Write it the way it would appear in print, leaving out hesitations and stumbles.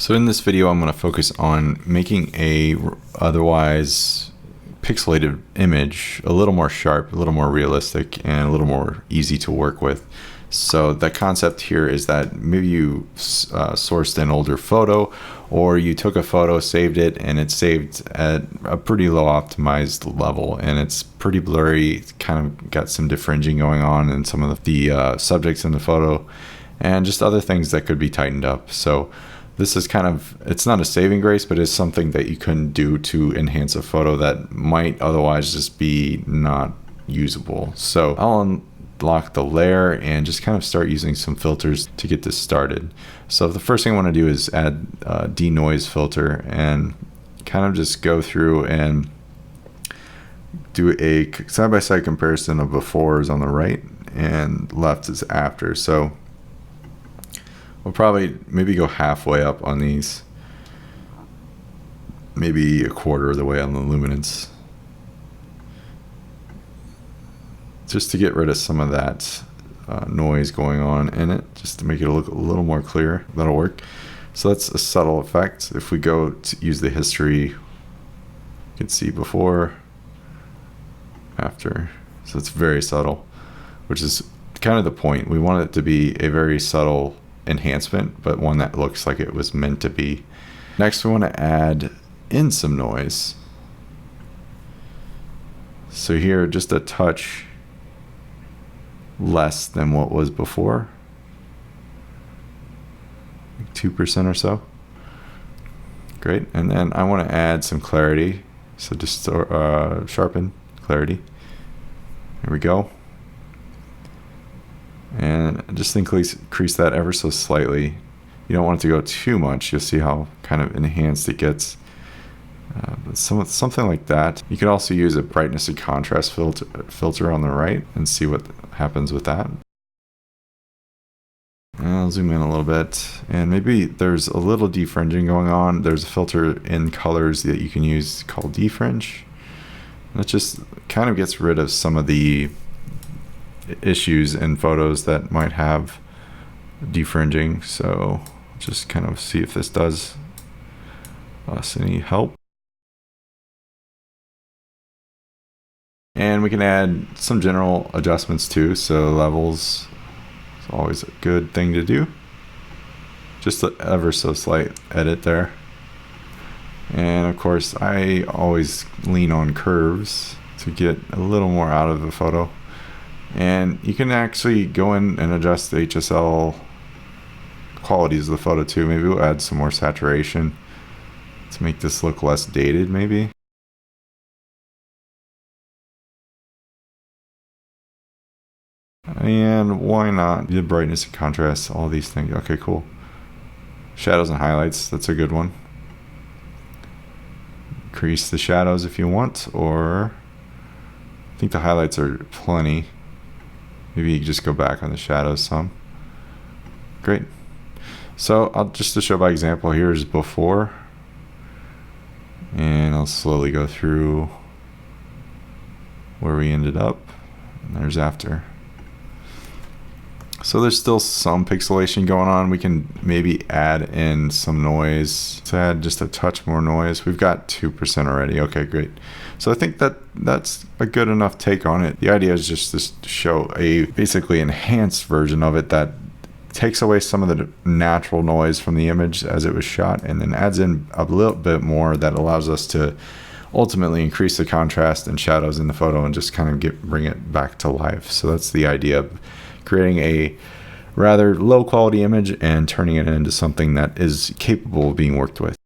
So in this video, I'm going to focus on making a otherwise pixelated image a little more sharp, a little more realistic, and a little more easy to work with. So the concept here is that maybe you sourced an older photo, or you took a photo, saved it, and it's saved at a pretty low optimized level, and it's pretty blurry. It's kind of got some diffringing going on in some of the subjects in the photo, and just other things that could be tightened up. So this is kind of, it's not a saving grace, but it's something that you can do to enhance a photo that might otherwise just be not usable. So I'll unlock the layer and just kind of start using some filters to get this started. So the first thing I want to do is add Denoise Filter and kind of just go through and do a side-by-side comparison of befores on the right and left is after. So we'll probably maybe go halfway up on these, maybe a quarter of the way on the luminance, just to get rid of some of that noise going on in it, just to make it look a little more clear. That'll work. So that's a subtle effect. If we go to use the history, you can see before, after. So it's very subtle, which is kind of the point. We want it to be a very subtle enhancement, but one that looks like it was meant to be. Next, we want to add in some noise. So here, just a touch less than what was before, like 2% or so. Great. And then I want to add some clarity. So just sharpen clarity. Here we go. And just increase that ever so slightly. You don't want it to go too much. You'll see how kind of enhanced it gets. Something like that. You can also use a brightness and contrast filter on the right and see what happens with that. And I'll zoom in a little bit, and maybe there's a little defringing going on. There's a filter in colors that you can use called defringe. That just kind of gets rid of some of the issues in photos that might have defringing. So just kind of see if this does us any help. And we can add some general adjustments too. So levels is always a good thing to do. Just an ever so slight edit there. And of course, I always lean on curves to get a little more out of the photo. And you can actually go in and adjust the HSL qualities of the photo too. Maybe we'll add some more saturation to make this look less dated maybe. And why not the brightness and contrast, all these things. Okay, cool. Shadows and highlights, that's a good one. Increase the shadows if you want, or I think the highlights are plenty. Maybe you can just go back on the shadows some. Great. So I'll just to show by example, here's before, and I'll slowly go through where we ended up, and there's after. So there's still some pixelation going on. We can maybe add in some noise. To add just a touch more noise. We've got 2% already. Okay, great. So I think that's a good enough take on it. The idea is just to show a basically enhanced version of it that takes away some of the natural noise from the image as it was shot, and then adds in a little bit more that allows us to ultimately increase the contrast and shadows in the photo and just kind of bring it back to life. So that's the idea of creating a rather low quality image and turning it into something that is capable of being worked with.